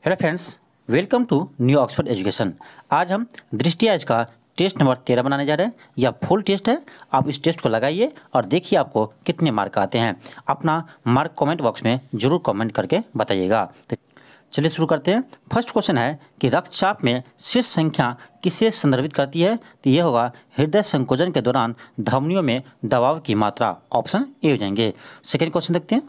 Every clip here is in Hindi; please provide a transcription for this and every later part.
Hello friends, welcome to New Oxford Education. आज हम दृष्टि आज का टेस्ट नंबर 13 बनाने जा रहे हैं। यह फुल टेस्ट है। आप इस टेस्ट को लगाइए और देखिए आपको कितने मार्क आते हैं। अपना मार्क कमेंट बॉक्स में जरूर कमेंट करके बताइएगा। तो चलिए शुरू करते हैं। फर्स्ट क्वेश्चन है कि रक्तचाप में शीर्ष संख्या किसे संदर्भित करती है? तो यह होगा हृदय संकोचन के दौरान धमनियों में दबाव की मात्रा। ऑप्शन ए हो जाएंगे। सेकेंड क्वेश्चन देखते हैं।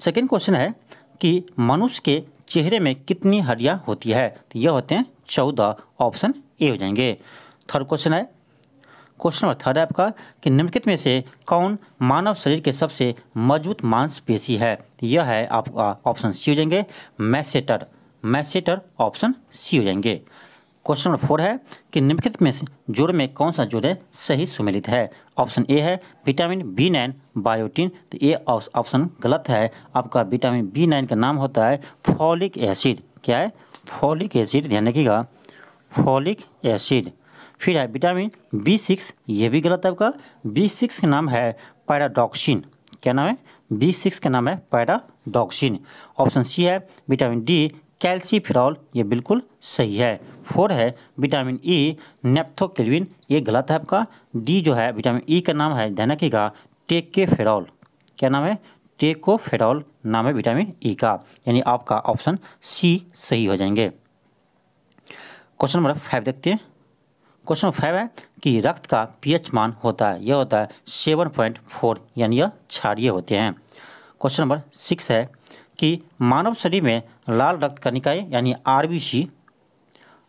सेकेंड क्वेश्चन है कि मनुष्य के चेहरे में कितनी हड्डियां होती है? तो यह होते हैं 14। ऑप्शन ए हो जाएंगे। थर्ड क्वेश्चन है, क्वेश्चन नंबर थर्ड है आपका कि निम्नलिखित में से कौन मानव शरीर के सबसे मजबूत मांसपेशी है? तो यह है आपका ऑप्शन सी हो जाएंगे, मैसेटर। मैसेटर ऑप्शन सी हो जाएंगे। क्वेश्चन नंबर 4 है कि निम्नलिखित में से जोड़ में कौन सा जोड़ है सही सुमेलित है? ऑप्शन ए है विटामिन B9 बायोटिन। तो ये ऑप्शन गलत है। आपका विटामिन B9 का नाम होता है फॉलिक एसिड। क्या है? फॉलिक एसिड, ध्यान रखिएगा, फॉलिक एसिड। फिर है विटामिन B6, ये भी गलत है। आपका B6 का नाम है पैराडॉक्सिन। क्या नाम है? B6 का नाम है पैराडॉक्सिन। ऑप्शन सी है विटामिन D कैल्सीफेरॉल, ये बिल्कुल सही है। 4 है विटामिन E नेप्थोकेल्विन, ये गलत है। आपका डी जो है विटामिन E का नाम है, ध्यान रखिएगा, टेकोफेरॉल। क्या नाम है? टेकोफेरॉल नाम है विटामिन E का, यानी आपका ऑप्शन सी सही हो जाएंगे। क्वेश्चन नंबर 5 देखते हैं। क्वेश्चन नंबर 5 है कि रक्त का pH मान होता है, यह होता है 7.4, यानी यह क्षारीय होते हैं। क्वेश्चन नंबर 6 है कि मानव शरीर में लाल रक्त कणिकाएं यानी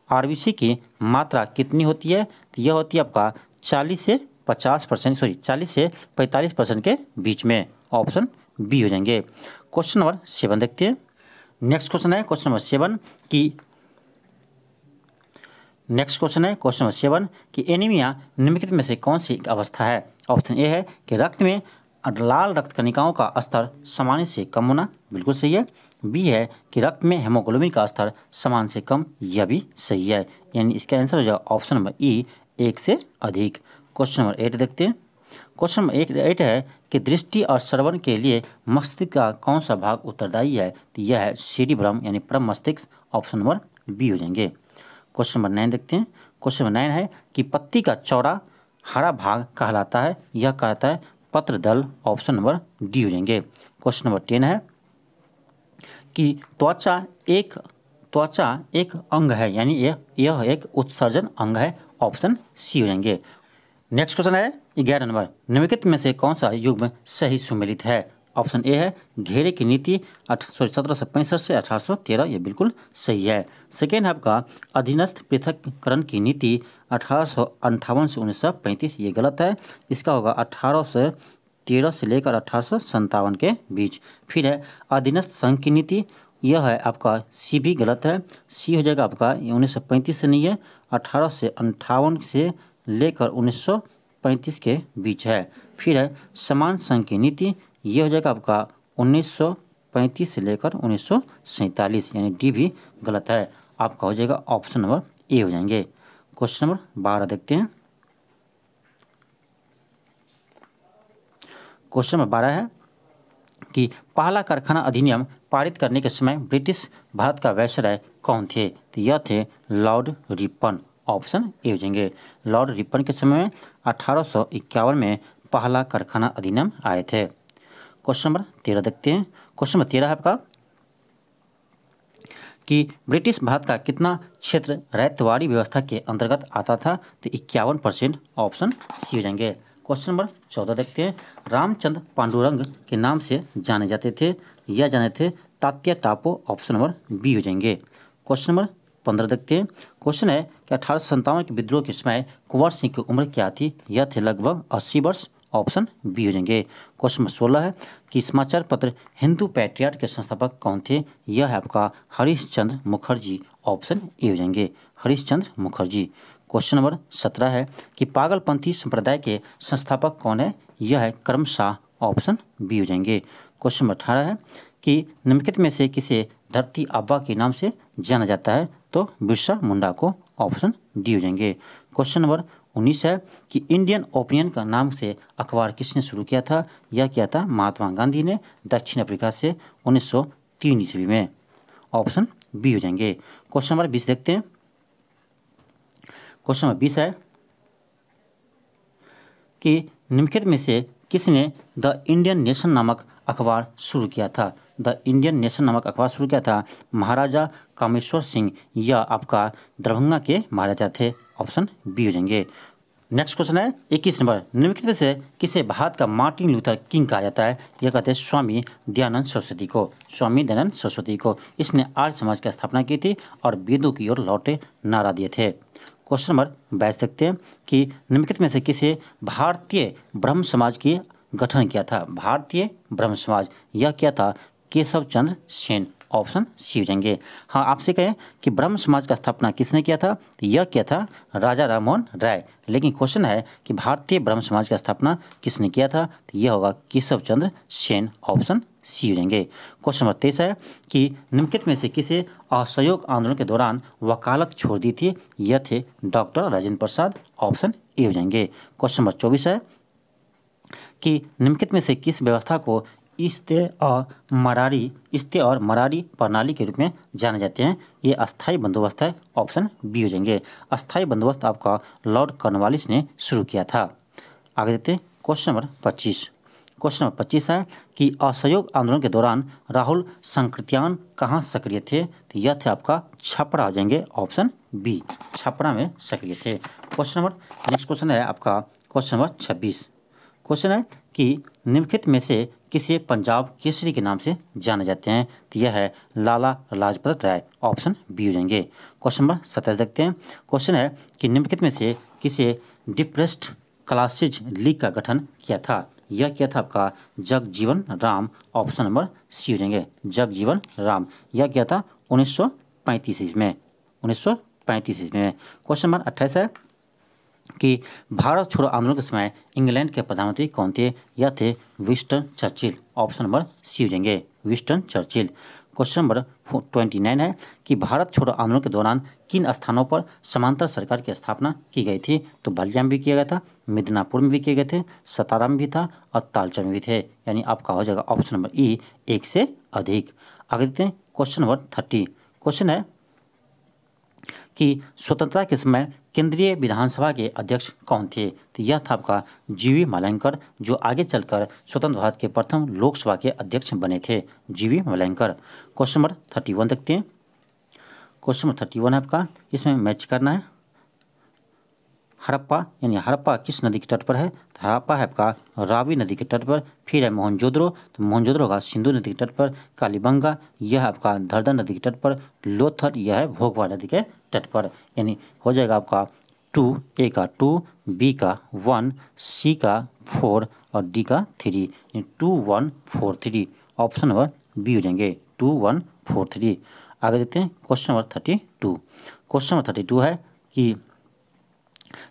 आरबीसी की मात्रा कितनी होती है? तो यह होती है आपका 40 से 45% के बीच में। ऑप्शन बी हो जाएंगे। क्वेश्चन नंबर 7 देखते हैं। नेक्स्ट क्वेश्चन है क्वेश्चन नंबर 7 कि एनीमिया निम्नलिखित में से कौन सी अवस्था है? ऑप्शन ए है कि रक्त में लाल रक्त कणिकाओं का स्तर सामान्य से कम होना, बिल्कुल सही है। बी है कि रक्त में हेमोग्लोबिन का स्तर सामान्य से कम, यह भी सही है, यानी इसका आंसर हो जाएगा ऑप्शन नंबर ई, 1 से अधिक। क्वेश्चन नंबर 8 देखते हैं। क्वेश्चन नंबर 8 है कि दृष्टि और श्रवण के लिए मस्तिष्क का कौन सा भाग उत्तरदायी है? तो यह है सेरिब्रम, यानी परम मस्तिष्क। ऑप्शन नंबर बी हो जाएंगे। क्वेश्चन नंबर 9 देखते हैं। क्वेश्चन नंबर 9 है कि पत्ती का चौड़ा हरा भाग कहलाता है, यह कहलाता है पत्रदल। ऑप्शन नंबर डी हो जाएंगे। क्वेश्चन नंबर 10 है कि त्वचा एक अंग है, यानी यह एक उत्सर्जन अंग है। ऑप्शन सी हो जाएंगे। नेक्स्ट क्वेश्चन है 11 नंबर, निम्नलिखित में से कौन सा युग्म सही सुमेलित है? ऑप्शन ए है घेरे की नीति 1765 से 1813, ये बिल्कुल सही है। सेकेंड है आपका अधीनस्थ पृथक्करण की नीति 1858 से 1935, ये गलत है। इसका होगा 1813 से लेकर 1857 के बीच। फिर है अधीनस्थ संघ की नीति, यह है आपका सी भी गलत है। सी हो जाएगा आपका 1935 से नहीं है, 1858 से लेकर 1935 के बीच है। फिर है समान संघ की नीति, ये हो जाएगा आपका 1935 से लेकर 1947, यानी डी भी गलत है। आपका हो जाएगा ऑप्शन नंबर ए हो जाएंगे। क्वेश्चन नंबर 12 देखते हैं। क्वेश्चन नंबर 12 है कि पहला कारखाना अधिनियम पारित करने के समय ब्रिटिश भारत का वायसराय कौन थे? तो यह थे लॉर्ड रिपन। ऑप्शन ए हो जाएंगे। लॉर्ड रिपन के समय में 1851 में पहला कारखाना अधिनियम आए थे। क्वेश्चन नंबर 13 देखते हैं। क्वेश्चन नंबर 13 है आपका कि ब्रिटिश भारत का कितना क्षेत्र रैयतवाड़ी व्यवस्था के अंतर्गत आता था? तो 51%। ऑप्शन सी हो जाएंगे। क्वेश्चन नंबर 14 देखते हैं। रामचंद्र पांडुरंग के नाम से जाने जाते थे, या जाने थे तात्या टापू। ऑप्शन नंबर बी हो जाएंगे। क्वेश्चन नंबर 15 देखते हैं। क्वेश्चन है कि 1857 के विद्रोह के समय कुंवर सिंह की उम्र क्या थी? यह थे लगभग 80 वर्ष। ऑप्शन बी हो जाएंगे। क्वेश्चन नंबर 16 है कि समाचार पत्र हिंदू पैट्रियट के संस्थापक कौन थे? यह है आपका हरीशचंद्र मुखर्जी। ऑप्शन ए हो जाएंगे, हरीशचंद्र मुखर्जी। क्वेश्चन नंबर 17 है कि पागलपंथी संप्रदाय के संस्थापक कौन है? यह है करमशाह। ऑप्शन बी हो जाएंगे। क्वेश्चन नंबर 18 है कि निम्नलिखित में से किसे धरती आबा के नाम से जाना जाता है? तो बिरसा मुंडा को। ऑप्शन डी हो जाएंगे। क्वेश्चन नंबर 19 है कि इंडियन ओपिनियन का नाम से अखबार किसने शुरू किया था? यह किया था महात्मा गांधी ने, दक्षिण अफ्रीका से 1903 ईस्वी में। ऑप्शन बी हो जाएंगे। क्वेश्चन नंबर 20 देखते हैं। क्वेश्चन नंबर 20 है कि निम्नलिखित में से किसने द इंडियन नेशन नामक अखबार शुरू किया था? द इंडियन नेशन नामक अखबार शुरू किया था महाराजा कामेश्वर सिंह या आपका दरभंगा के महाराजा थे। ऑप्शन बी हो जाएंगे। नेक्स्ट क्वेश्चन है 21 नंबर। निम्नलिखित में से किसे भारत का मार्टिन लूथर किंग कहा जाता है? यह कहते हैं स्वामी दयानंद सरस्वती को। स्वामी दयानंद सरस्वती को। इसने आर्य समाज की स्थापना की थी और वेदों की ओर लौटे नारा दिए थे। क्वेश्चन नंबर 22 देखते हैं कि निम्नलिखित में से किसे भारतीय ब्रह्म समाज की गठन किया था? भारतीय ब्रह्म समाज यह क्या था? केशव चंद्र सेन। ऑप्शन सी हो जाएंगे। हाँ, आपसे कहें कि ब्रह्म समाज का स्थापना किसने किया था? तो यह किया था राजा राममोहन राय। लेकिन क्वेश्चन है कि भारतीय ब्रह्म समाज का स्थापना किसने किया था? तो यह होगा केशव चंद्र सेन। ऑप्शन सी हो जाएंगे। क्वेश्चन नंबर 23 है कि निम्नलिखित में से किसे असहयोग आंदोलन के दौरान वकालत छोड़ दी थी? यह थे doctor Rajendra Prasad. Option A हो जाएंगे। क्वेश्चन नंबर 24 है कि निम्नलिखित में से किस व्यवस्था को इस्ते और मरारी प्रणाली के रूप में जाने जाते हैं? ये अस्थाई बंदोबस्त है। ऑप्शन बी हो जाएंगे। अस्थाई बंदोबस्त आपका लॉर्ड कॉर्नवालिस ने शुरू किया था। आगे देखते हैं क्वेश्चन नंबर 25। क्वेश्चन नंबर 25 है कि असहयोग आंदोलन के दौरान राहुल संकृत्यान कहाँ सक्रिय थे? तो यह थे आपका छपरा हो जाएंगे। ऑप्शन बी, छपरा में सक्रिय थे। क्वेश्चन नंबर नेक्स्ट क्वेश्चन है आपका क्वेश्चन नंबर 26। क्वेश्चन है कि निम्नलिखित में से किसे पंजाब केसरी के नाम से जाने जाते हैं? तो यह है लाला लाजपत राय। ऑप्शन बी हो जाएंगे। क्वेश्चन नंबर 27 देखते हैं। क्वेश्चन है कि निम्नलिखित में से किसे डिप्रेस्ड क्लासेज लीग का गठन किया था? यह किया था आपका Jagjivan Ram. Option number C हो जाएंगे। जगजीवन राम यह किया था 1935 ईस्वी में। 1935 ईस्वी में। क्वेश्चन नंबर 28 है कि भारत छोड़ो आंदोलन के समय इंग्लैंड के प्रधानमंत्री कौन थे? यह थे Winston Churchill. Option number C हो जाएंगे। Winston Churchill. क्वेश्चन नंबर 29 है कि भारत छोड़ो आंदोलन के दौरान किन स्थानों पर समांतर सरकार की स्थापना की गई थी? तो बलिया में भी किया गया था, मिदनापुर में भी किए गए थे, सतारा में भी था और तालचर में भी थे। यानी आपका हो जाएगा ऑप्शन नंबर ई, एक से अधिक। आगे देखते हैं क्वेश्चन नंबर 30। क्वेश्चन है कि स्वतंत्रता के समय केंद्रीय विधानसभा के अध्यक्ष कौन थे? तो यह था आपका जीवी मालयंकर, जो आगे चलकर स्वतंत्र भारत के प्रथम लोकसभा के अध्यक्ष बने थे, जीवी मालयंकर। क्वेश्चन नंबर 31 देखते हैं। क्वेश्चन नंबर 31 है आपका, इसमें मैच करना है हड़प्पा, यानी हड़प्पा किस नदी के तट पर है? तो हड़प्पा है आपका रावी नदी के तट पर। फिर है मोहनजोदड़ो, तो मोहनजोदड़ो होगा सिंधु नदी के तट पर। कालीबंगा यह आपका दर्दर नदी के तट पर। लोथर यह है भोगवा नदी के तट पर। यानी हो जाएगा आपका 2, ए का 2, बी का 1, सी का 4 और डी का 3। 2 1 4 3 ऑप्शन नंबर बी हो जाएंगे। 2 1 4 3। आगे देखते हैं क्वेश्चन नंबर 32। क्वेश्चन नंबर 32 है कि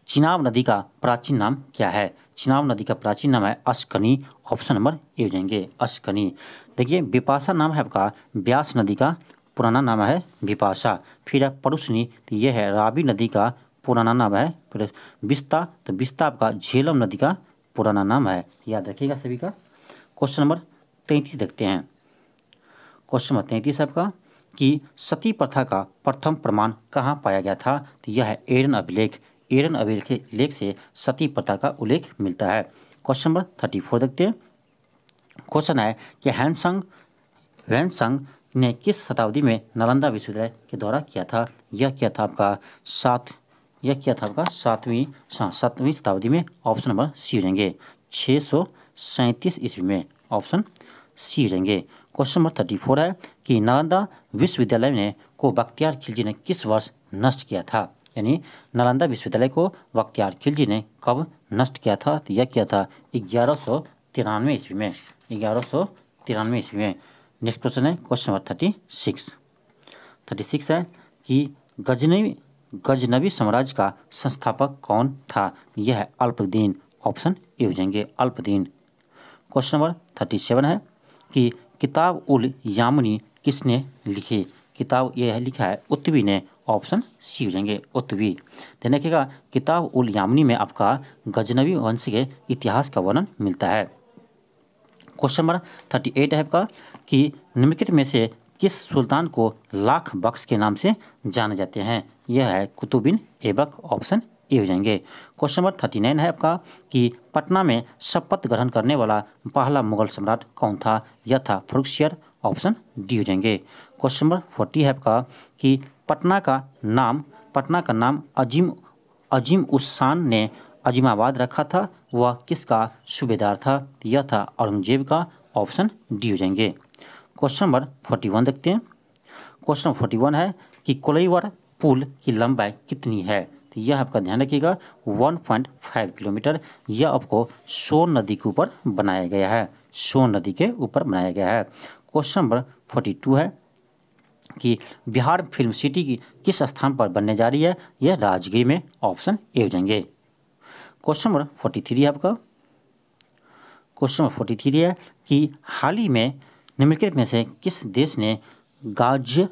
चिनाब नदी का प्राचीन नाम क्या है? चिनाब नदी का प्राचीन नाम है अशकनी। ऑप्शन नंबर ए हो जाएंगे, अशकनी। देखिए बिपाशा नाम है आपका ब्यास नदी का पुराना नाम है बिपाशा। फिर है परुशनी, तो यह है रावी नदी का पुराना नाम है। फिर बिस्ता, तो बिस्ता आपका झेलम नदी का पुराना नाम है। याद रखिएगा सभी का। क्वेश्चन नंबर 33 देखते हैं। क्वेश्चन नंबर 33 आपका कि सती प्रथा का प्रथम प्रमाण कहाँ पाया गया था? तो यह है एडन अभिलेख। एडन अभिलेख से सती प्रथा का उल्लेख मिलता है। क्वेश्चन नंबर 34 देखते हैं। क्वेश्चन है कि ह्वेनसांग ने किस शताब्दी में नालंदा विश्वविद्यालय के दौरा किया था? यह किया था आपका 7वीं शताब्दी में। ऑप्शन नंबर सी हो जाएंगे 637 ईस्वी में। ऑप्शन सी हो जाएंगे। क्वेश्चन नंबर 34 है कि नालंदा विश्वविद्यालय ने को बख्तियार खिलजी ने किस वर्ष नष्ट किया था? यानी नालंदा विश्वविद्यालय को बख्तियार खिलजी ने कब नष्ट किया था? तो यह किया था 1193 ईस्वी में। 1193 ईस्वी में। नेक्स्ट क्वेश्चन है क्वेश्चन नंबर 36 है कि गजनवी साम्राज्य का संस्थापक कौन था? यह है अल्पदीन। ऑप्शन ए हो जाएंगे, अल्पदीन। क्वेश्चन नंबर 37 है कि किताब उल यामनी किसने लिखी? किताब यह लिखा है उत्तवी ने। ऑप्शन सी हो जाएंगे, उत्तवी। ध्यान रखिएगा किताब उल यामनी में आपका गजनवी वंश के इतिहास का वर्णन मिलता है। क्वेश्चन नंबर 38 है आपका कि निम्नलिखित में से किस सुल्तान को लाख बख्श के नाम से जाने जाते हैं? यह है कुतुब बिन ऐबक, ऑप्शन ए हो जाएंगे। क्वेश्चन नंबर 39 है आपका कि पटना में शपथ ग्रहण करने वाला पहला मुगल सम्राट कौन था? यह था फर्रुखसियर, ऑप्शन डी हो जाएंगे। क्वेश्चन नंबर 40 है आपका कि पटना का नाम अजीम उस शान ने अजीमाबाद रखा था, वह किसका सूबेदार था? यह था औरंगजेब का, ऑप्शन डी हो जाएंगे। क्वेश्चन नंबर 41 देखते हैं। क्वेश्चन नंबर 41 है कि कोलईवर पुल की लंबाई कितनी है? तो यह आपका ध्यान रखिएगा 1.5 किलोमीटर। यह आपको सोन नदी के ऊपर बनाया गया है, सोन नदी के ऊपर बनाया गया है। क्वेश्चन नंबर 42 है कि बिहार फिल्म सिटी की किस स्थान पर बनने जा रही है? यह राजगीर में, ऑप्शन ए हो जाएंगे। क्वेश्चन नंबर 43 है आपका, क्वेश्चन नंबर 43 है कि हाल ही में निम्नलिखित में से किस देश ने गांजे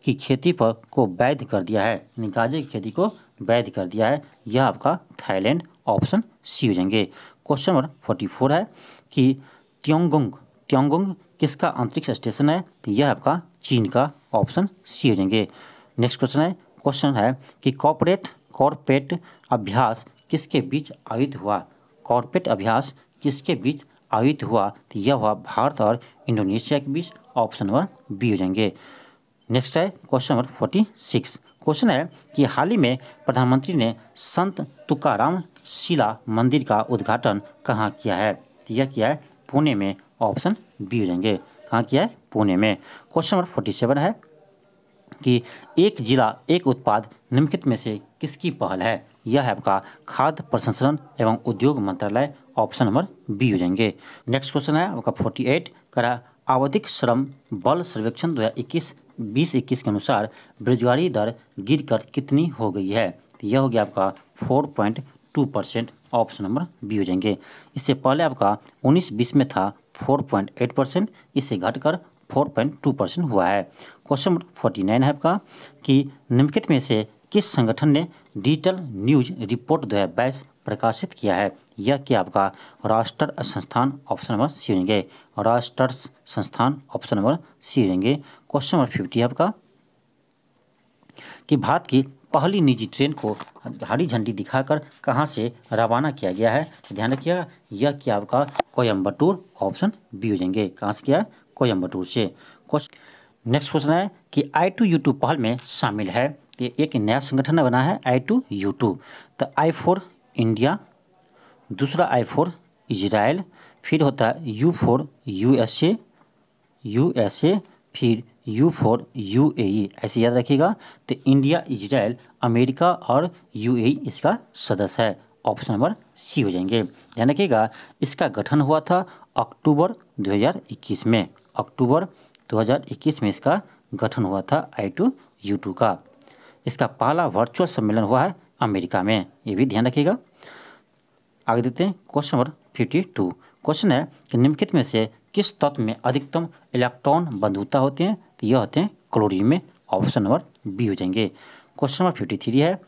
की खेती को वैध कर दिया है? यानी गांजे की खेती को वैध कर दिया है। यह आपका थाईलैंड, ऑप्शन सी हो जाएंगे। क्वेश्चन नंबर 44 है कि त्योंगुंग किसका अंतरिक्ष स्टेशन है? तो यह आपका चीन का, ऑप्शन सी हो जाएंगे। नेक्स्ट क्वेश्चन है कि कॉर्पोरेट अभ्यास किसके बीच आयोजित हुआ? कॉर्पोरेट अभ्यास किसके बीच आयोजित हुआ? तो यह हुआ भारत और इंडोनेशिया के बीच, ऑप्शन नंबर बी हो जाएंगे। नेक्स्ट है क्वेश्चन नंबर 46। क्वेश्चन है कि हाल ही में प्रधानमंत्री ने संत तुकाराम शिला मंदिर का उद्घाटन कहाँ किया है? तो यह किया है पुणे में, ऑप्शन बी हो जाएंगे। कहाँ किया है? पुणे में। क्वेश्चन नंबर 47 है कि एक जिला एक उत्पाद निम्नलिखित में से किसकी पहल है? यह है आपका खाद्य प्रसंस्करण एवं उद्योग मंत्रालय, ऑप्शन नंबर बी हो जाएंगे। नेक्स्ट क्वेश्चन है आपका 48 का आवधिक श्रम बल सर्वेक्षण 2021 के अनुसार बेरोजगारी दर गिरकर कितनी हो गई है? तो यह हो गया आपका 4.2%, ऑप्शन नंबर बी हो जाएंगे। इससे पहले आपका 19-20 में था 4.8%, इससे घटकर 4.2% हुआ है। क्वेश्चन नंबर 49 है आपका कि निम्नलिखित में से किस संगठन ने डिजिटल न्यूज रिपोर्ट 2022 प्रकाशित किया है? यह क्या आपका राष्ट्र संस्थान, ऑप्शन नंबर सी हो जाएंगे। राष्ट्र संस्थान, ऑप्शन नंबर सी हो जाएंगे। क्वेश्चन नंबर 50 है आपका कि भारत की पहली निजी ट्रेन को हरी झंडी दिखाकर कहां से रवाना किया गया है? ध्यान रखिएगा यह क्या आपका कोयम्बटूर, ऑप्शन बी हो जाएंगे। कहां से किया? कोयम्बटूर से। नेक्स्ट क्वेश्चन है कि I2U2 पहल में शामिल है। तो एक नया संगठन बना है I2U2। तो I फॉर इंडिया, दूसरा I फॉर इजराइल, फिर होता है U फॉर USA, फिर U फॉर UAE, ऐसे याद रखिएगा। तो इंडिया, इजराइल, अमेरिका और UAE इसका सदस्य है, ऑप्शन नंबर सी हो जाएंगे। ध्यान रखिएगा इसका गठन हुआ था अक्टूबर 2021 में, अक्टूबर 2021 में इसका गठन हुआ था I2U2 का। इसका पहला वर्चुअल सम्मेलन हुआ है अमेरिका में, ये भी ध्यान रखिएगा। आगे देखते हैं क्वेश्चन नंबर 52। क्वेश्चन है कि निम्नलिखित में से किस तत्व में अधिकतम इलेक्ट्रॉन बंधुता होते हैं? तो यह होते हैं क्लोरीन में, ऑप्शन नंबर बी हो जाएंगे। क्वेश्चन नंबर 53 है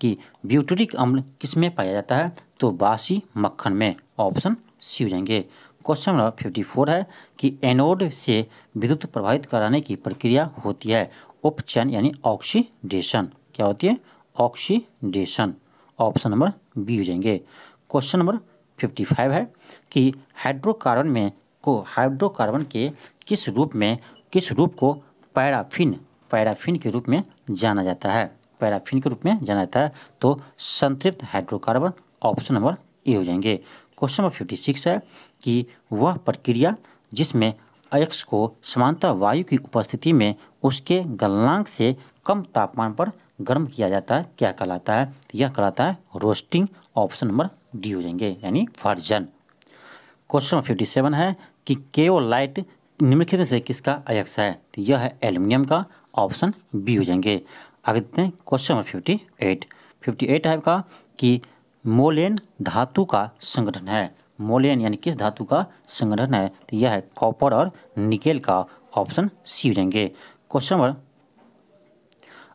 कि ब्यूटेरिक अम्ल किस में पाया जाता है? तो बासी मक्खन में, ऑप्शन सी हो जाएंगे। क्वेश्चन नंबर 54 है कि एनोड से विद्युत प्रवाहित कराने की प्रक्रिया होती है उपचयन यानी ऑक्सीडेशन। क्या होती है? ऑक्सीडेशन, ऑप्शन नंबर बी हो जाएंगे। क्वेश्चन नंबर 55 है कि हाइड्रोकार्बन के किस रूप को पैराफिन के रूप में जाना जाता है? पैराफिन के रूप में जाना जाता है तो संतृप्त हाइड्रोकार्बन, ऑप्शन नंबर ए हो जाएंगे। क्वेश्चन नंबर 56 है कि वह प्रक्रिया जिसमें अयस्क को समानता वायु की उपस्थिति में उसके गलनांक से कम तापमान पर गर्म किया जाता है क्या कहलाता है? यह कहलाता है रोस्टिंग, ऑप्शन नंबर डी हो जाएंगे, यानी वर्जन। क्वेश्चन नंबर 57 है कि केओलाइट निम्नलिखित में से किसका अयस्क है? तो यह है एल्युमिनियम का, ऑप्शन बी हो जाएंगे। आगे देखते हैं क्वेश्चन नंबर 58 है आपका कि मोलेन धातु का संगठन है। मोलेन यानी किस धातु का संगठन है? तो यह है कॉपर और निकेल का, ऑप्शन सी हो जाएंगे। क्वेश्चन नंबर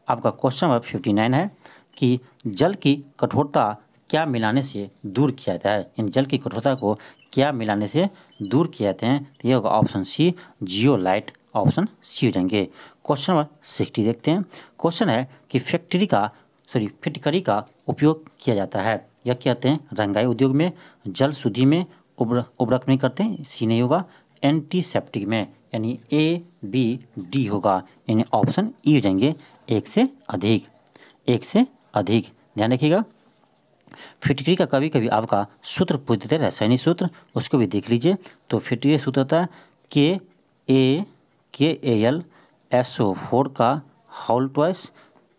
59 है कि जल की कठोरता क्या मिलाने से दूर किया जाता है, यानी जल की कठोरता को क्या मिलाने से दूर किया जाते हैं, तो ये होगा option C zeolite, option C हो जाएंगे। क्वेश्चन नंबर 60 देखते हैं। क्वेश्चन है कि फिटकरी का उपयोग किया जाता है, या क्या कहते हैं रंगाई उद्योग में, जल शुद्धि में, उर्वरक में करते हैं, सी नहीं होगा, एंटीसेप्टिक में, यानी ए बी डी होगा, यानी ऑप्शन ई हो जाएंगे, एक से अधिक। ध्यान रखिएगा। फिटकरी का कभी कभी आपका सूत्र पूछ देते हैं, रासायनिक सूत्र, उसको भी देख लीजिए। तो फिटकरी सूत्र होता है KAlSO4 का होल ट्वाइस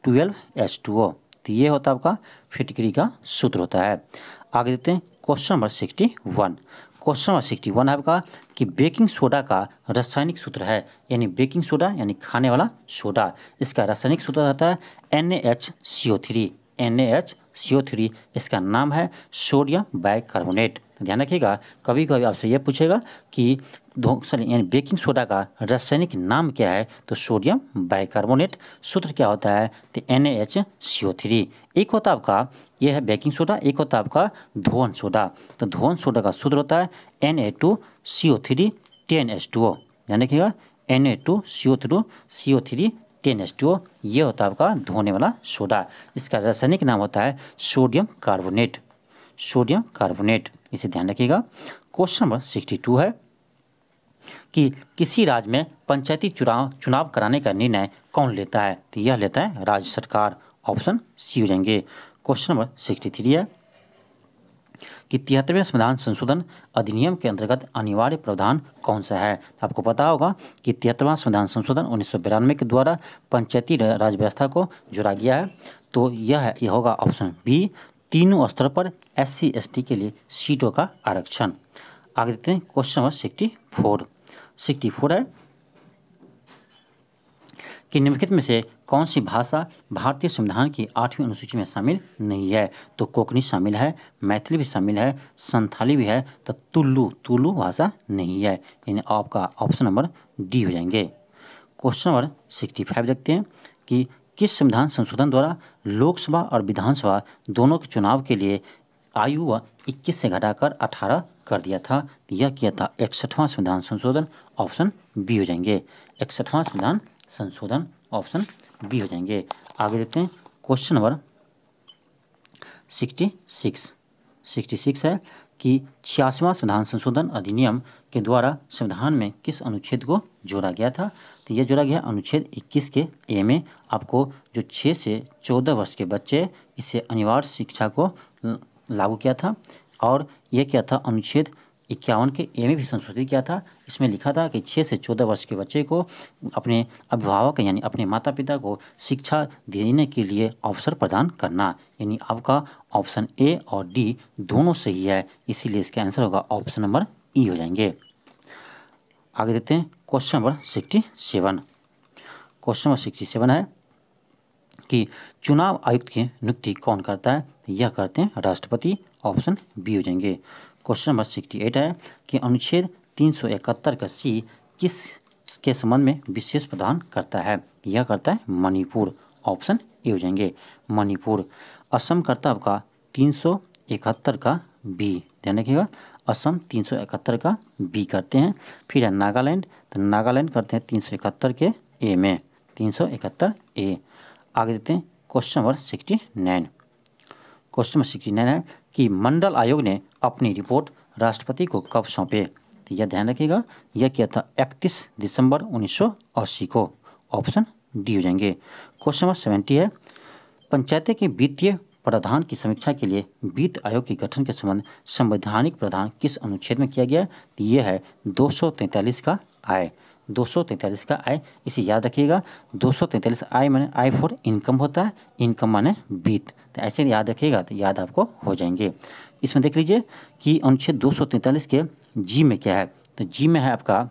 12H2O। तो ये होता है आपका फिटकरी का सूत्र होता है। आगे देखते हैं क्वेश्चन नंबर 61। क्वेश्चन नंबर 61 है आपका कि बेकिंग सोडा का रासायनिक सूत्र है, यानी बेकिंग सोडा यानी खाने वाला सोडा, इसका रासायनिक सूत्र होता है NaHCO3। इसका नाम है सोडियम बाइकार्बोनेट। ध्यान रखिएगा, कभी कभी आपसे यह पूछेगा कि यानी बेकिंग सोडा का रासायनिक नाम क्या है, तो सोडियम बाइकार्बोनेट। सूत्र क्या होता है, तो NaHCO3। एक होता आपका यह है बेकिंग सोडा, एक होता आपका धोवन सोडा। तो धोवन सोडा का सूत्र होता है Na2CO3 10H2O। ध्यान रखिएगा, Na2CO3 10H2O, ये होता है आपका धोने वाला सोडा। इसका रासायनिक नाम होता है सोडियम कार्बोनेट। इसे ध्यान रखिएगा। क्वेश्चन नंबर 62 है कि किसी राज्य में पंचायती चुनाव कराने का निर्णय कौन लेता है, तो यह लेता है राज्य सरकार, ऑप्शन सी हो जाएंगे। क्वेश्चन नंबर 63 है कि 73वें संविधान संशोधन अधिनियम के अंतर्गत अनिवार्य प्रावधान कौन सा है। आपको पता होगा कि 73वां संविधान संशोधन 1992 के द्वारा पंचायती राज व्यवस्था को जोड़ा गया है। तो यह होगा ऑप्शन बी, तीनों स्तर पर SC ST के लिए सीटों का आरक्षण। आगे देखते हैं क्वेश्चन नंबर 64 है कि निम्नलिखित में से कौन सी भाषा भारतीय संविधान की 8वीं अनुसूची में शामिल नहीं है। तो कोंकणी शामिल है, मैथिली भी शामिल है, संथाली भी है, तो तुलु भाषा नहीं है, यानी आपका ऑप्शन नंबर डी हो जाएंगे। क्वेश्चन नंबर 65 देखते हैं कि किस संविधान संशोधन द्वारा लोकसभा और विधानसभा दोनों के चुनाव के लिए आयु 21 से घटाकर 18 कर दिया था। तो यह किया था 61वां संविधान संशोधन, ऑप्शन बी हो जाएंगे। 61वां संविधान संशोधन, ऑप्शन बी हो जाएंगे। आगे देखते हैं क्वेश्चन नंबर 66 है कि 86वां संविधान संशोधन अधिनियम के द्वारा संविधान में किस अनुच्छेद को जोड़ा गया था। तो यह जोड़ा गया अनुच्छेद 21 के ए में। आपको जो 6 से 14 वर्ष के बच्चे, इसे अनिवार्य शिक्षा को लागू किया था। और यह क्या था, अनुच्छेद 51 के ए में भी संशोधित किया था। इसमें लिखा था कि 6 से 14 वर्ष के बच्चे को अपने अभिभावक यानी अपने माता पिता को शिक्षा देने के लिए अवसर प्रदान करना, यानी आपका ऑप्शन ए और डी दोनों सही है, इसीलिए इसका आंसर होगा ऑप्शन नंबर ई हो जाएंगे। आगे देखते हैं क्वेश्चन नंबर 67। क्वेश्चन नंबर 67 है कि चुनाव आयुक्त की नियुक्ति कौन करता है। यह करते हैं राष्ट्रपति, ऑप्शन बी हो जाएंगे। क्वेश्चन नंबर 68 है कि अनुच्छेद 371 का सी किस के संबंध में विशेष प्रावधान करता है। यह करता है मणिपुर, ऑप्शन ए हो जाएंगे मणिपुर। असम करता आपका 371 का बी, ध्यान रखिएगा, असम 371 का बी करते हैं। फिर है नागालैंड, तो नागालैंड करते हैं 371 के ए में, 371 ए। आगे देते हैं क्वेश्चन नंबर 69। क्वेश्चन नंबर 69 है कि मंडल आयोग ने अपनी रिपोर्ट राष्ट्रपति को कब सौंपे। तो यह ध्यान रखिएगा, यह किया था 31 दिसंबर 1980 को, ऑप्शन डी हो जाएंगे। क्वेश्चन नंबर 70 है पंचायतें के वित्तीय प्रावधान की समीक्षा के लिए वित्त आयोग के गठन के संबंध संवैधानिक प्रावधान किस अनुच्छेद में किया गया। तो यह है 243 का आय, 243 का आय, इसे याद रखिएगा। 243 आय माने आई फॉर इनकम होता है, इनकम माने वित्त, तो ऐसे याद रखिएगा तो याद आपको हो जाएंगे। इसमें देख लीजिए कि अनुच्छेद 243 के जी में क्या है। तो जी में है आपका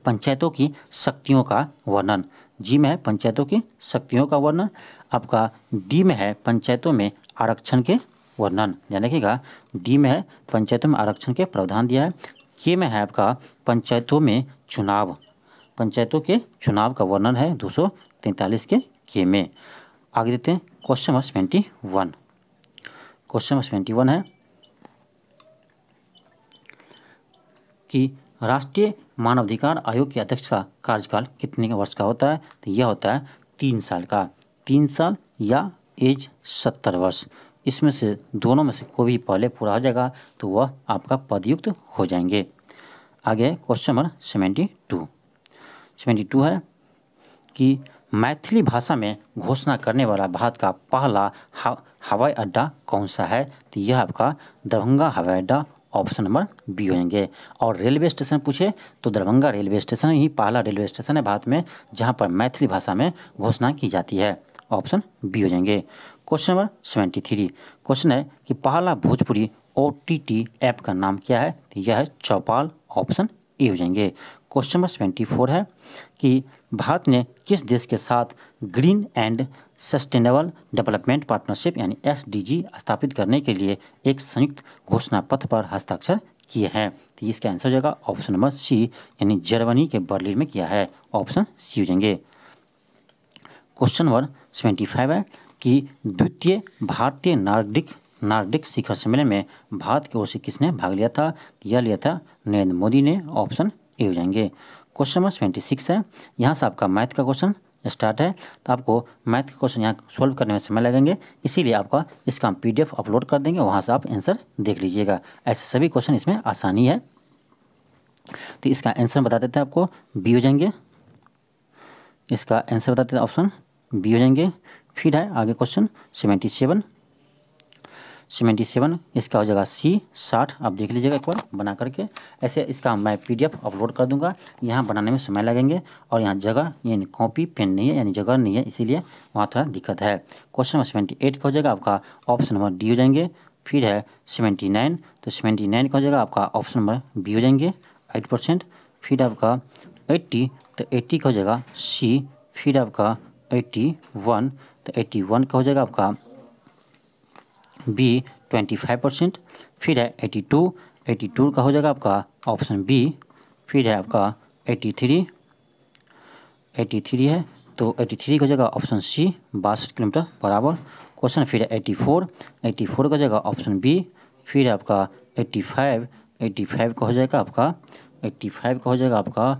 पंचायतों की शक्तियों का वर्णन, जी में है पंचायतों की शक्तियों का वर्णन। आपका डी में है पंचायतों में आरक्षण के वर्णन, ध्यान रखिएगा, डी में है पंचायतों में आरक्षण के प्रावधान दिया है। के में है आपका पंचायतों में चुनाव, पंचायतों के चुनाव का वर्णन है 243 के में। आगे देते हैं क्वेश्चन नंबर 71। क्वेश्चन नंबर 71 है कि राष्ट्रीय मानवाधिकार आयोग के अध्यक्ष का कार्यकाल कितने वर्ष का होता है? तो यह होता है 3 साल का। 3 साल या एज 70 वर्ष, इसमें से दोनों में से कोई भी पहले पूरा हो जाएगा तो वह आपका पदयुक्त हो जाएंगे। आगे क्वेश्चन नंबर 72 है कि मैथिली भाषा में घोषणा करने वाला भारत का पहला हवाई अड्डा कौन सा है? तो यह आपका दरभंगा हवाई अड्डा, ऑप्शन नंबर बी हो जाएंगे। और रेलवे स्टेशन पूछे तो दरभंगा रेलवे स्टेशन ही पहला रेलवे स्टेशन है भारत में जहां पर मैथिली भाषा में घोषणा की जाती है, ऑप्शन बी हो जाएंगे। क्वेश्चन नंबर 73 क्वेश्चन है कि पहला भोजपुरी OTT ऐप का नाम क्या है? तो यह है चौपाल, ऑप्शन ए हो जाएंगे। क्वेश्चन नंबर 74 है कि भारत ने किस देश के साथ green and sustainable development partnership यानी SDG स्थापित करने के लिए एक संयुक्त घोषणा पत्र पर हस्ताक्षर किए हैं? तो इसका आंसर हो जाएगा ऑप्शन नंबर सी, यानी जर्मनी के बर्लिन में किया है, ऑप्शन सी हो जाएंगे। क्वेश्चन नंबर 75 है कि द्वितीय भारतीय नार्डिक शिखर सम्मेलन में भारत की ओर से किसने भाग लिया था? यह लिया था नरेंद्र मोदी ने, ऑप्शन ए हो जाएंगे। क्वेश्चन नंबर 76 है, यहाँ से आपका मैथ का क्वेश्चन स्टार्ट है, तो आपको मैथ के क्वेश्चन यहाँ सोल्व करने में समय लगेंगे, इसीलिए आपका इसका हम PDF अपलोड कर देंगे, वहाँ से आप आंसर देख लीजिएगा। ऐसे सभी क्वेश्चन इसमें आसानी है। तो इसका आंसर बता देते हैं आपको, बी हो जाएंगे। इसका आंसर बताते हैं ऑप्शन बी हो जाएंगे। फिर है आगे क्वेश्चन 77 इसका हो जाएगा C 60। आप देख लीजिएगा एक बार बना करके, ऐसे इसका मैं PDF अपलोड कर दूंगा, यहाँ बनाने में समय लगेंगे और यहाँ जगह यानी कॉपी पेन नहीं है यानी जगह नहीं है, इसीलिए वहाँ थोड़ा दिक्कत है। क्वेश्चन नंबर 78 का हो जाएगा आपका ऑप्शन नंबर डी हो जाएंगे। फिर है 79, तो 79 का हो जाएगा आपका ऑप्शन नंबर बी हो जाएंगे 8%। फिर आपका 80, तो 80 का हो जाएगा C। फिर आपका 81, तो 81 का हो जाएगा आपका बी 25%। फिर है 82 का हो जाएगा आपका ऑप्शन बी। फिर है आपका 83 है, तो 83 का हो जाएगा ऑप्शन सी 62 किलोमीटर बराबर। क्वेश्चन फिर है 84 का हो जाएगा ऑप्शन बी। फिर है आपका 85 का हो जाएगा आपका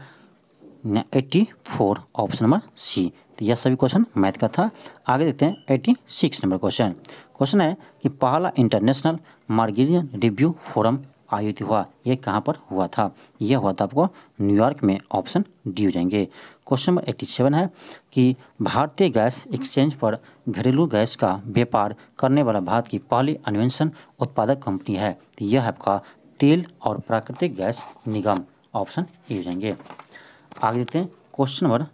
84 ऑप्शन नंबर सी। तो यह सभी क्वेश्चन मैथ का था। आगे देखते हैं 86 नंबर क्वेश्चन है कि पहला इंटरनेशनल मार्गेरियन रिव्यू फोरम आयोजित हुआ, यह कहाँ पर हुआ था? यह हुआ था आपको न्यूयॉर्क में, ऑप्शन डी हो जाएंगे। क्वेश्चन नंबर 87 है कि भारतीय गैस एक्सचेंज पर घरेलू गैस का व्यापार करने वाला भारत की पहली अन्वेषण उत्पादक कंपनी है, तो यह आपका तेल और प्राकृतिक गैस निगम, ऑप्शन ए हो जाएंगे। आगे देखते हैं क्वेश्चन नंबर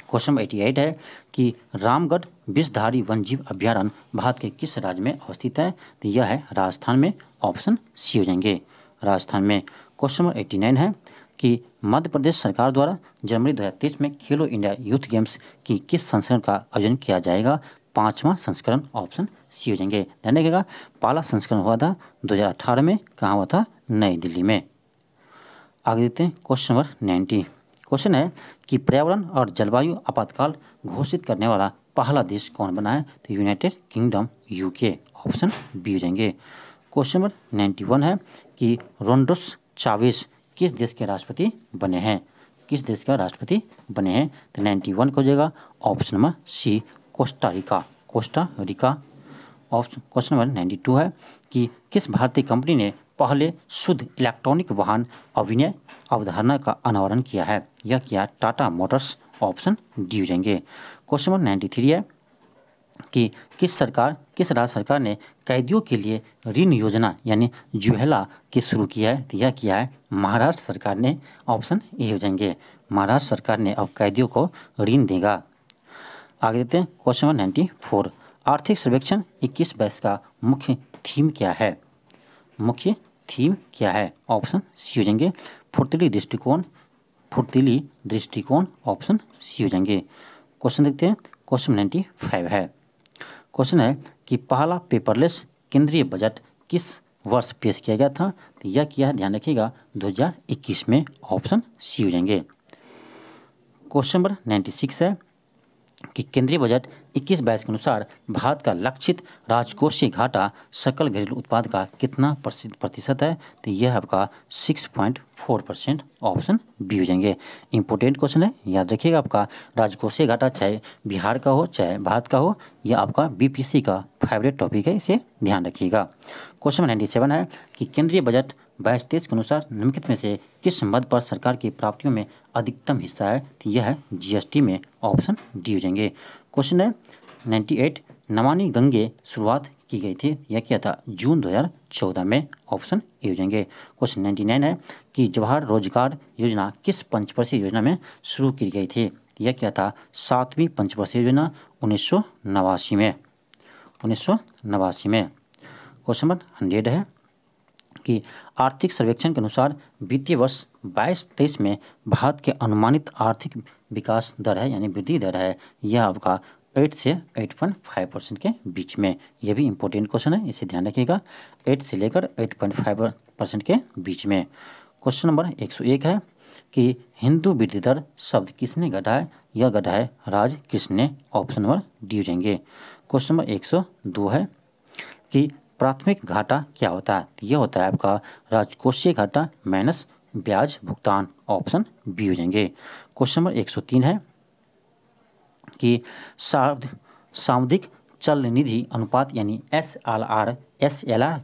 88 है कि रामगढ़ विषधारी वन्यजीव अभ्यारण्य भारत के किस राज्य में अवस्थित है? तो यह है राजस्थान में, ऑप्शन सी हो जाएंगे, राजस्थान में। क्वेश्चन नंबर 89 है कि मध्य प्रदेश सरकार द्वारा जनवरी 2023 में खेलो इंडिया यूथ गेम्स की किस संस्करण का आयोजन किया जाएगा? 5वां संस्करण, ऑप्शन सी हो जाएंगे। ध्यान रखिएगा, पहला संस्करण हुआ था 2018 में, कहाँ हुआ था? नई दिल्ली में। आगे देखते हैं क्वेश्चन नंबर 90। क्वेश्चन है कि पर्यावरण और जलवायु आपातकाल घोषित करने वाला पहला देश कौन बना है? तो United Kingdom, UK, option B हो जाएंगे। क्वेश्चन नंबर 91 है कि रोड्रिगो चावेज किस देश के राष्ट्रपति बने हैं? किस देश का राष्ट्रपति बने हैं? तो 91 को हो जाएगा option number C, Costa Rica. Option question number 92 है कि किस भारतीय कंपनी ने पहले शुद्ध इलेक्ट्रॉनिक वाहन अभिनय अवधारणा का अनावरण किया है? यह किया टाटा मोटर्स, ऑप्शन डी हो जाएंगे। क्वेश्चन नंबर 93 है कि किस राज्य सरकार ने कैदियों के लिए ऋण योजना यानी जुहेला की शुरू किया है? तो यह किया है महाराष्ट्र सरकार ने, ऑप्शन ए हो जाएंगे। महाराष्ट्र सरकार ने अब कैदियों को ऋण देगा। आगे देखते हैं क्वेश्चन नंबर 94, आर्थिक सर्वेक्षण 21-22 का मुख्य थीम क्या है? ऑप्शन सी हो जाएंगे फुर्तीली दृष्टिकोण, ऑप्शन सी हो जाएंगे। क्वेश्चन देखते हैं क्वेश्चन 95 है। क्वेश्चन है कि पहला पेपरलेस केंद्रीय बजट किस वर्ष पेश किया गया था? तो यह किया है, ध्यान रखिएगा, 2021 में, ऑप्शन सी हो जाएंगे। क्वेश्चन नंबर 96 है कि केंद्रीय बजट 21-22 के अनुसार भारत का लक्षित राजकोषीय घाटा सकल घरेलू उत्पाद का कितना प्रतिशत है? तो यह आपका 6.4%, ऑप्शन बी हो जाएंगे। इंपॉर्टेंट क्वेश्चन है, याद रखिएगा। आपका राजकोषीय घाटा चाहे बिहार का हो चाहे भारत का हो, यह आपका बीपीएससी का फेवरेट टॉपिक है, इसे ध्यान रखिएगा। क्वेश्चन 97 है कि केंद्रीय बजट 22-23 के अनुसार निम्नलिखित में से किस मद पर सरकार की प्राप्तियों में अधिकतम हिस्सा है? तो यह है जीएसटी में, ऑप्शन डी हो जाएंगे। क्वेश्चन है 98, नमामि गंगे शुरुआत की गई थी, यह क्या था? जून 2014 में, ऑप्शन ए हो जाएंगे। क्वेश्चन 99 है कि जवाहर रोजगार योजना किस पंचवर्षीय योजना में शुरू की गई थी? यह क्या था? 7वीं पंचवर्षीय योजना, 1989 में, 1989 में। क्वेश्चन नंबर 100 है कि आर्थिक सर्वेक्षण के अनुसार वित्तीय वर्ष 22-23 में भारत के अनुमानित आर्थिक विकास दर है, यानी वृद्धि दर है, यह आपका 8 से 8.5% के बीच में। यह भी इंपॉर्टेंट क्वेश्चन है, इसे ध्यान रखिएगा। 8 से लेकर 8.5% के बीच में। क्वेश्चन नंबर 101 है कि हिंदू वृद्धि दर शब्द किसने गढ़ा है? यह गढ़ा है राज कृष्ण ने, ऑप्शन नंबर डी हो जाएंगे। क्वेश्चन नंबर 102 है कि प्राथमिक घाटा क्या होता है? यह होता है आपका राजकोषीय घाटा माइनस ब्याज भुगतान, ऑप्शन बी हो जाएंगे। क्वेश्चन नंबर 103 है कि सावधिक चल निधि अनुपात यानी एसएलआर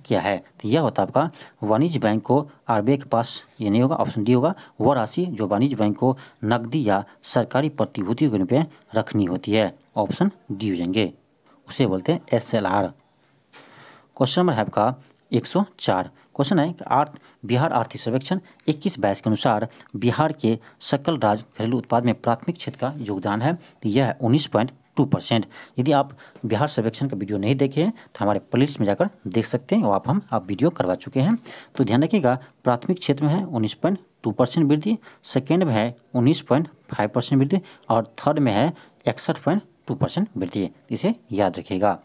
क्या है? तो यह होता है आपका वाणिज्य बैंक को आरबीआई के पास, ये नहीं होगा, ऑप्शन डी होगा, वह राशि जो वाणिज्य बैंक को नकदी या सरकारी प्रतिभूतियों के रूप में रखनी होती है, ऑप्शन डी हो जाएंगे, उसे बोलते हैं एसएलआर। क्वेश्चन नंबर है आपका 104। क्वेश्चन है बिहार आर्थिक सर्वेक्षण 21-22 के अनुसार बिहार के सकल राज्य घरेलू उत्पाद में प्राथमिक क्षेत्र का योगदान है, तो यह है 19.2%। यदि आप बिहार सर्वेक्षण का वीडियो नहीं देखे हैं तो हमारे प्लेलिस्ट में जाकर देख सकते हैं, और आप वीडियो करवा चुके हैं। तो ध्यान रखिएगा, प्राथमिक क्षेत्र में है 19.2% वृद्धि, सेकेंड में है 19.5% वृद्धि, और थर्ड में है 61.2% वृद्धि, इसे याद रखिएगा।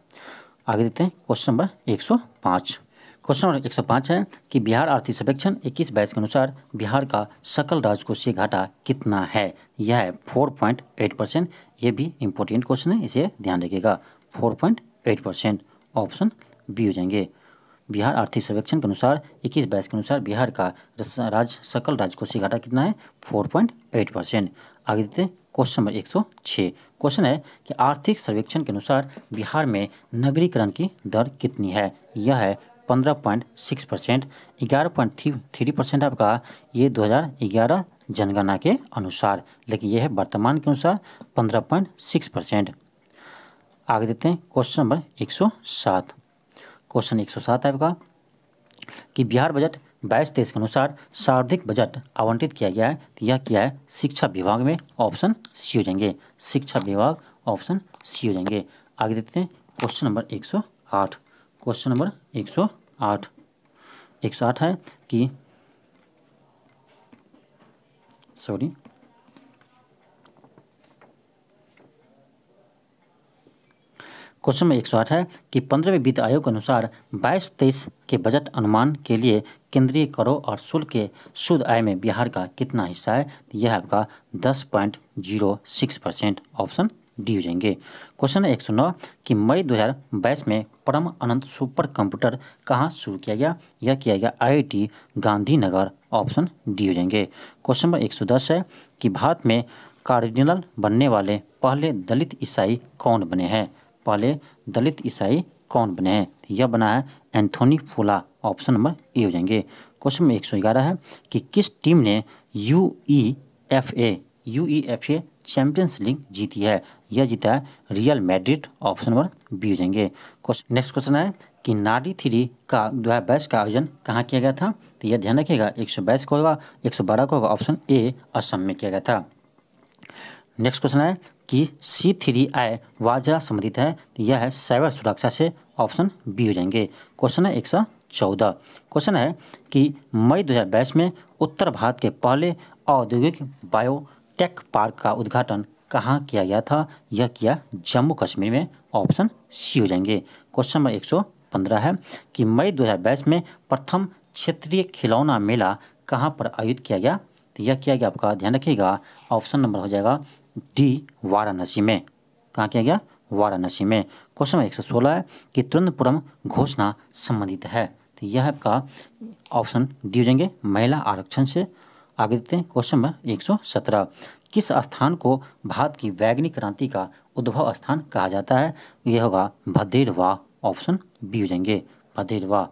आगे देखते हैं क्वेश्चन नंबर 105। क्वेश्चन नंबर 105 है कि बिहार आर्थिक सर्वेक्षण 21-22 के अनुसार बिहार का सकल राजकोषीय घाटा कितना है? यह है 4.8%। ये भी इंपॉर्टेंट क्वेश्चन है, इसे ध्यान रखिएगा, 4.8%, ऑप्शन बी हो जाएंगे। बिहार आर्थिक सर्वेक्षण के अनुसार 21-22 के अनुसार बिहार का सकल राजकोषीय घाटा कितना है? 4.8%। आगे देखते हैं क्वेश्चन नंबर 106। क्वेश्चन है कि आर्थिक सर्वेक्षण के अनुसार बिहार में नगरीकरण की दर कितनी है? यह है 15.6%, 11.3% आपका ये 2011 जनगणना के अनुसार, लेकिन यह है वर्तमान के अनुसार 15.6%। आगे देखते हैं क्वेश्चन नंबर 107। क्वेश्चन 107 है आपका कि बिहार बजट 22-23 के अनुसार सर्वाधिक बजट आवंटित किया गया है, तो यह क्या है? शिक्षा विभाग में, ऑप्शन सी हो जाएंगे, शिक्षा विभाग, ऑप्शन सी हो जाएंगे। आगे देखते हैं क्वेश्चन नंबर 108। क्वेश्चन नंबर 108 है कि क्वेश्चन में 108 है कि 15वें वित्त आयोग के अनुसार 22-23 के बजट अनुमान के लिए केंद्रीय करों और शुल्क के शुद्ध आय में बिहार का कितना हिस्सा है? यह है आपका 10.06%, ऑप्शन डी हो जाएंगे। क्वेश्चन है 109 कि मई 2022 में परम अनंत सुपर कंप्यूटर कहाँ शुरू किया गया? यह किया गया IIT गांधीनगर, ऑप्शन डी हो जाएंगे। क्वेश्चन नंबर 110 है कि भारत में कार्डिनल बनने वाले पहले दलित ईसाई कौन बने हैं? पहले दलित ईसाई कौन बने हैं? यह बना है एंथोनी फुला, ऑप्शन नंबर ए हो जाएंगे। क्वेश्चन में 111 है कि किस टीम ने UEFA चैंपियंस लीग जीती है? यह जीता है Real Madrid, option number B हो जाएंगे। नेक्स्ट क्वेश्चन है कि नारी 3 का 2022 का आयोजन कहाँ किया गया था? तो यह ध्यान रखिएगा, 122 को होगा, 112 को होगा, ऑप्शन ए असम में किया गया था। नेक्स्ट क्वेश्चन है कि C3I वाजरा संबंधित है, तो यह है साइबर सुरक्षा से, ऑप्शन बी हो जाएंगे। क्वेश्चन है 114। क्वेश्चन है कि मई 2022 में उत्तर भारत के पहले औद्योगिक बायोटेक पार्क का उद्घाटन कहाँ किया गया था? यह किया जम्मू कश्मीर में, ऑप्शन सी हो जाएंगे। क्वेश्चन नंबर 115 है कि मई 2022 में प्रथम क्षेत्रीय खिलौना मेला कहाँ पर आयोजित किया गया? तो यह किया गया आपका, ध्यान रखिएगा, ऑप्शन नंबर हो जाएगा डी वाराणसी में, कहाँ किया गया? वाराणसी में। क्वेश्चन नंबर 116 है कि तिरुवनंतपुरम घोषणा संबंधित है, तो यह आपका ऑप्शन डी हो जाएंगे, महिला आरक्षण से। आगे देखते हैं क्वेश्चन नंबर 117, किस स्थान को भारत की वैज्ञानिक क्रांति का उद्भव स्थान कहा जाता है? यह होगा भदेरवा, ऑप्शन बी हो जाएंगे, भदेरवा।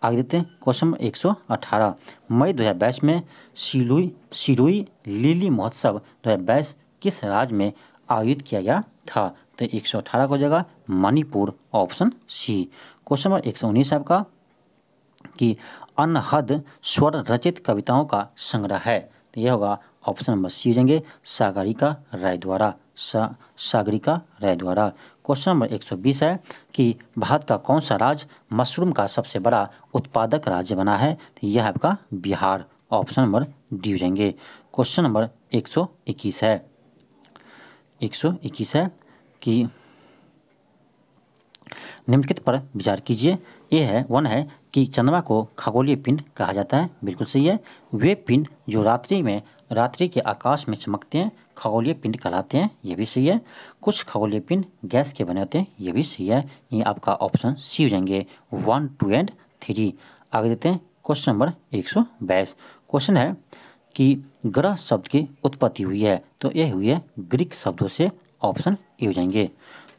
आगे देखते हैं क्वेश्चन नंबर 118, मई 2022 में सिरोही लिली महोत्सव 2022 किस राज्य में आयोजित किया गया था? तो 118 को जगह Manipur, option C. Question number 119 आपका कि अनहद स्वर रचित कविताओं का संग्रह है, तो यह होगा ऑप्शन नंबर सी हो जाएंगे, सागरिका राय द्वारा, सागरिका राय द्वारा। क्वेश्चन नंबर 120 है कि भारत का कौन सा राज्य मशरूम का सबसे बड़ा उत्पादक राज्य बना है? तो यह आपका बिहार, ऑप्शन नंबर डी हो जाएंगे। क्वेश्चन नंबर 121 है, 121 है कि निम्नलिखित पर विचार कीजिए। ये है 1 है कि चंद्रमा को खगोलीय पिंड कहा जाता है, बिल्कुल सही है। वे पिंड जो रात्रि के आकाश में चमकते हैं खगोलीय पिंड कहलाते हैं, ये भी सही है। कुछ खगोलीय पिंड गैस के बने होते हैं, ये भी सही है। ये आपका ऑप्शन सी हो जाएंगे 1, 2 एंड 3। आगे देते हैं क्वेश्चन नंबर 122। क्वेश्चन है कि ग्रह शब्द की उत्पत्ति हुई है, तो यह हुई है ग्रीक शब्दों से, ऑप्शन ए हो जाएंगे।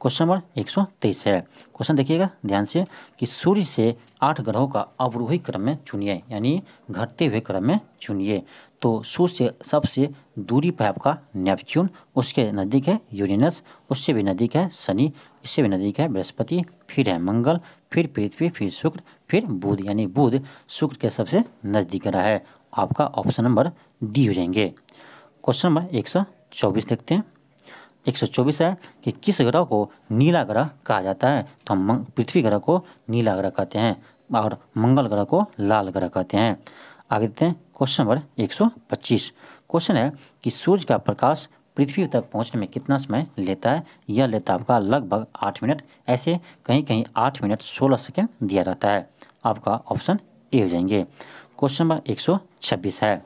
क्वेश्चन नंबर 123 है। क्वेश्चन देखिएगा ध्यान से कि सूर्य से 8 ग्रहों का अवरोही क्रम में चुनिए, यानी घटते हुए क्रम में चुनिए। तो सूर्य से सबसे दूरी पर आपका नेपच्यून, उसके नज़दीक है यूरेनस, उससे भी नज़दीक है शनि, इससे भी नज़दीक है बृहस्पति, फिर है मंगल, फिर पृथ्वी, फिर शुक्र, फिर बुध, यानी बुध शुक्र के सबसे नज़दीक रहा है। आपका ऑप्शन नंबर डी हो जाएंगे। क्वेश्चन नंबर 124 देखते हैं। 124 है कि किस ग्रह को नीला ग्रह कहा जाता है? तो हम पृथ्वी ग्रह को नीला ग्रह कहते हैं और मंगल ग्रह को लाल ग्रह कहते हैं। आगे देखते हैं क्वेश्चन नंबर 125। क्वेश्चन है कि सूर्य का प्रकाश पृथ्वी तक पहुंचने में कितना समय लेता है? यह लेता है आपका लगभग 8 मिनट, ऐसे कहीं कहीं 8 मिनट 16 सेकेंड दिया रहता है। आपका ऑप्शन ए हो जाएंगे। क्वेश्चन नंबर 126 है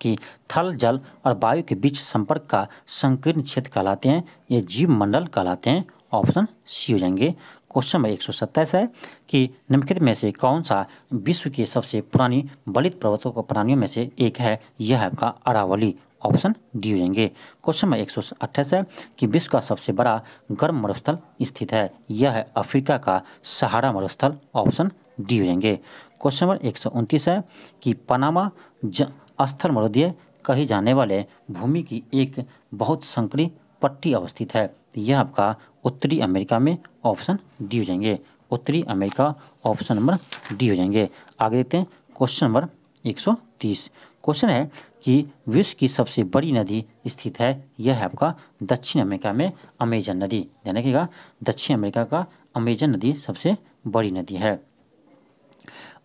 कि थल, जल और वायु के बीच संपर्क का संकीर्ण क्षेत्र कहलाते हैं, ये जीव मंडल कहलाते हैं, ऑप्शन सी हो जाएंगे। क्वेश्चन नंबर 127 है कि निम्नलिखित में से कौन सा विश्व की सबसे पुरानी बलित पर्वतों प्राणियों में से एक है? यह है आपका अरावली, ऑप्शन डी हो जाएंगे। क्वेश्चन नंबर 128 है कि विश्व का सबसे बड़ा गर्म मरुस्थल स्थित है, यह है अफ्रीका का सहारा मरुस्थल, ऑप्शन डी हो जाएंगे। क्वेश्चन नंबर 129 है कि पनामा स्थल मरुदीय कही जाने वाले भूमि की एक बहुत संकरी पट्टी अवस्थित है, यह आपका उत्तरी अमेरिका में, ऑप्शन डी हो जाएंगे। उत्तरी अमेरिका, ऑप्शन नंबर डी हो जाएंगे। आगे देखते हैं क्वेश्चन नंबर 130। क्वेश्चन है कि विश्व की सबसे बड़ी नदी स्थित है, यह है आपका दक्षिण अमेरिका में अमेजन नदी। ध्यान रखिएगा, दक्षिण अमेरिका का अमेजन नदी सबसे बड़ी नदी है।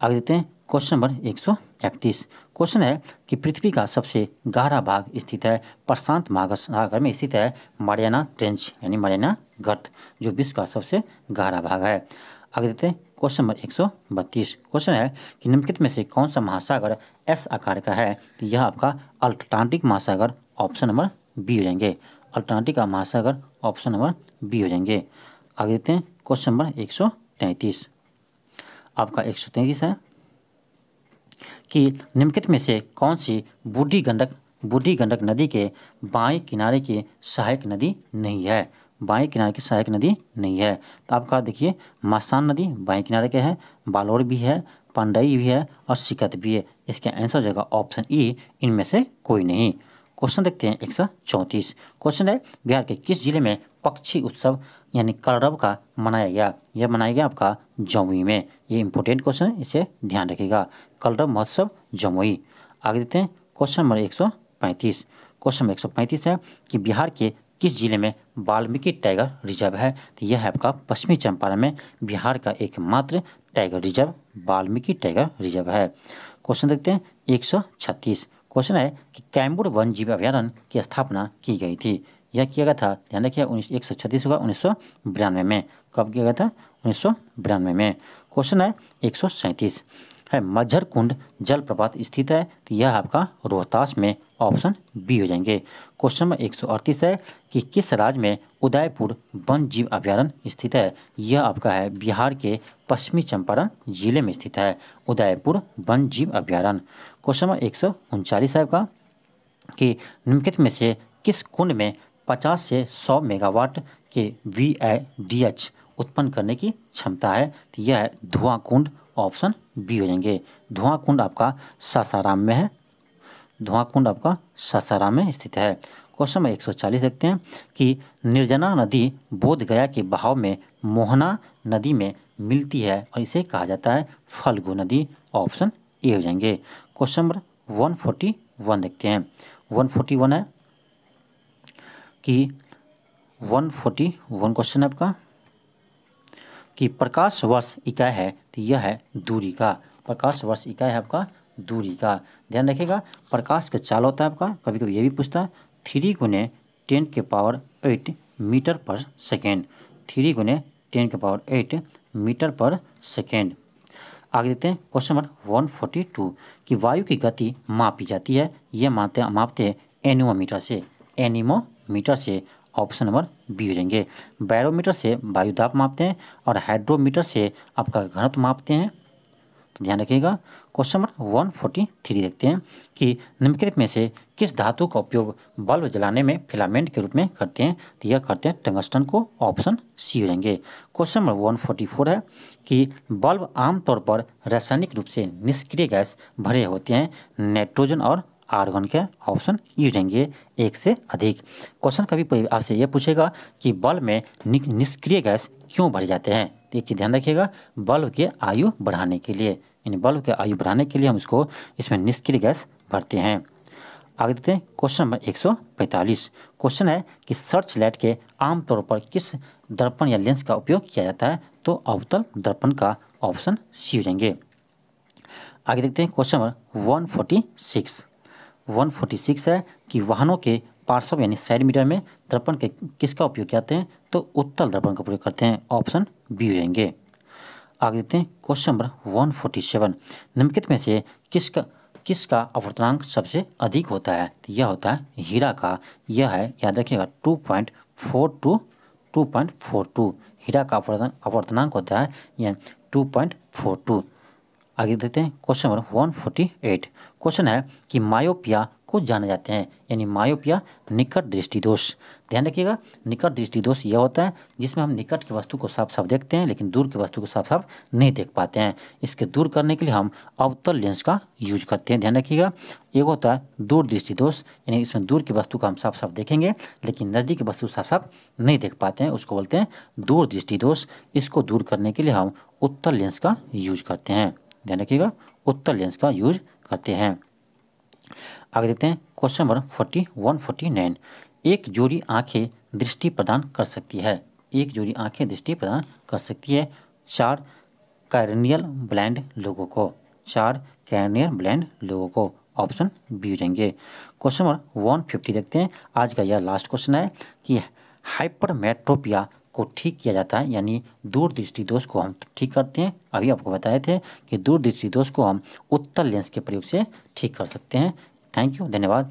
आगे देखते हैं क्वेश्चन नंबर 131। क्वेश्चन है कि पृथ्वी का सबसे गहरा भाग स्थित है प्रशांत महासागर में स्थित है मारियाना ट्रेंच, यानी मारियाना गर्त, जो विश्व का सबसे गहरा भाग है। आगे देखते हैं क्वेश्चन नंबर 132। क्वेश्चन है कि निम्नलिखित में से कौन सा महासागर एस आकार का है? तो यह आपका अल्टार्कटिक महासागर, ऑप्शन नंबर बी हो जाएंगे। अल्टार्कटिक का महासागर, ऑप्शन नंबर बी हो जाएंगे। आगे देखते हैं क्वेश्चन नंबर 133। आपका 133 है कि निम्नलिखित में से कौन सी बूढ़ी गंडक नदी के बाएं किनारे की सहायक नदी नहीं है? बाएं किनारे की सहायक नदी नहीं है, तो आपका देखिए मासान नदी बाएं किनारे के है, बालोर भी है, पांडई भी है और सिकत भी है। इसके आंसर जगह ऑप्शन ई, इनमें से कोई नहीं। क्वेश्चन देखते हैं 134। क्वेश्चन है बिहार के किस जिले में पक्षी उत्सव यानी कलरव का मनाया गया? यह मनाया गया आपका जमुई में। ये इंपॉर्टेंट क्वेश्चन है, इसे ध्यान रखिएगा, कलरव महोत्सव जमुई। आगे देखते हैं क्वेश्चन नंबर 135। क्वेश्चन नंबर 135 है कि बिहार के किस जिले में वाल्मीकि टाइगर रिजर्व है? तो यह है आपका पश्चिमी चंपारण में बिहार का एकमात्र tiger reserve Valmiki tiger reserve है। क्वेश्चन देखते हैं 136। क्वेश्चन है कि कैमूर वन जीव अभ्यारण्य की स्थापना की गई थी, यह किया गया था, ध्यान रखिए 136 होगा 1992 में। कब किया गया था? 1992 में। क्वेश्चन है 137 है मज्झर कुंड जलप्रपात स्थित है, तो यह आपका रोहतास में ऑप्शन बी हो जाएंगे। क्वेश्चन नंबर 138 है कि किस राज्य में उदयपुर वन जीव अभयारण्य स्थित है? यह आपका है बिहार के पश्चिमी चंपारण जिले में स्थित है उदयपुर वन जीव अभयारण्य। क्वेश्चन नंबर 139 है आपका कि निम्नलिखित में से किस कुंड में 50 से 100 मेगावाट के VADH उत्पन्न करने की क्षमता है? तो यह है धुआं कुंड, ऑप्शन बी हो जाएंगे। धुआं कुंड आपका सासाराम में है, धुआं कुंड आपका सासाराम में स्थित है। क्वेश्चन नंबर 140 देखते हैं कि निर्जना नदी बोध गया के बहाव में मोहना नदी में मिलती है और इसे कहा जाता है फल्गु नदी, ऑप्शन ए हो जाएंगे। क्वेश्चन नंबर 141 देखते हैं। 141 है कि 141 क्वेश्चन है आपका कि प्रकाश वर्ष इकाई है, तो यह है दूरी का। प्रकाश वर्ष इकाई है आपका दूरी का। ध्यान रखिएगा प्रकाश का चाल होता है आपका, कभी कभी ये भी पूछता है 3 × 10⁸ मीटर पर सेकेंड, 3 × 10⁸ मीटर पर सेकेंड। आगे देखते हैं क्वेश्चन नंबर 142 कि वायु की गति मापी जाती है, ये मापते हैं एनीमोमीटर से, एनीमोमीटर से, ऑप्शन नंबर बी हो जाएंगे। बैरोमीटर से वायु दाब मापते हैं और हाइड्रोमीटर से आपका घनत्व मापते हैं, तो ध्यान रखिएगा। क्वेश्चन नंबर 143 देखते हैं कि निम्नलिखित में से किस धातु का उपयोग बल्ब जलाने में फिलामेंट के रूप में करते हैं? तो यह करते हैं टंगस्टन को, ऑप्शन सी हो जाएंगे। क्वेश्चन नंबर 144 है कि बल्ब आमतौर पर रासायनिक रूप से निष्क्रिय गैस भरे होते हैं, नाइट्रोजन और आर्गन के, ऑप्शन ई हो जाएंगे, एक से अधिक। क्वेश्चन कभी आपसे यह पूछेगा कि बल्ब में निष्क्रिय गैस क्यों भरे जाते हैं? तो एक चीज़ ध्यान रखिएगा, बल्ब के आयु बढ़ाने के लिए, यानी बल्ब के आयु बढ़ाने के लिए हम इसको इसमें निष्क्रिय गैस भरते हैं। आगे देखते हैं क्वेश्चन नंबर 145। क्वेश्चन है कि सर्च लाइट के आमतौर पर किस दर्पण या लेंस का उपयोग किया जाता है? तो अवतल दर्पण का, ऑप्शन सी हो जाएंगे। आगे देखते हैं क्वेश्चन नंबर 146। 146 है कि वाहनों के पार्श्व यानी साइड मिरर में दर्पण के किसका उपयोग करते हैं? तो उत्तल दर्पण का प्रयोग करते हैं, ऑप्शन बी हो जाएंगे। आगे देखते हैं क्वेश्चन नंबर 147। निम्नलिखित में से किसका अपवर्तनांक सबसे अधिक होता है? तो यह होता है हीरा का, यह है याद रखिएगा 2.42 हीरा का अपवर्तनांक होता है यह 2.42। आगे देखते हैं क्वेश्चन नंबर 148। क्वेश्चन है कि मायोपिया को जाने जाते हैं, यानी मायोपिया निकट दृष्टि दोष। ध्यान रखिएगा निकट दृष्टि दोष यह होता है जिसमें हम निकट की वस्तु को साफ साफ देखते हैं लेकिन दूर की वस्तु को साफ साफ नहीं देख पाते हैं। इसके दूर करने के लिए हम अवतल लेंस का यूज करते हैं। ध्यान रखिएगा एक होता है दूर दृष्टि दोष, यानी इसमें दूर की वस्तु को हम साफ साफ देखेंगे लेकिन नज़दीक की वस्तु साफ साफ नहीं देख पाते हैं, उसको बोलते हैं दूर दृष्टि दोष। इसको दूर करने के लिए हम उत्तल लेंस का यूज करते हैं। ध्यान रखिएगा उत्तल लेंस का यूज करते हैं। आगे देखते हैं क्वेश्चन नंबर 149। एक जोड़ी आंखें दृष्टि प्रदान कर सकती है, एक जोड़ी आंखें दृष्टि प्रदान कर सकती है 4 कार्नियल ब्लाइंड लोगों को, 4 कार्नियल ब्लाइंड लोगों को, ऑप्शन बी हो जाएंगे। क्वेश्चन नंबर 150 देखते हैं। आज का यह लास्ट क्वेश्चन है कि हाइपरमेट्रोपिया को ठीक किया जाता है, यानी दूर दृष्टि दोष को हम ठीक करते हैं। अभी आपको बताए थे कि दूर दृष्टि दोष को हम उत्तल लेंस के प्रयोग से ठीक कर सकते हैं। थैंक यू, धन्यवाद।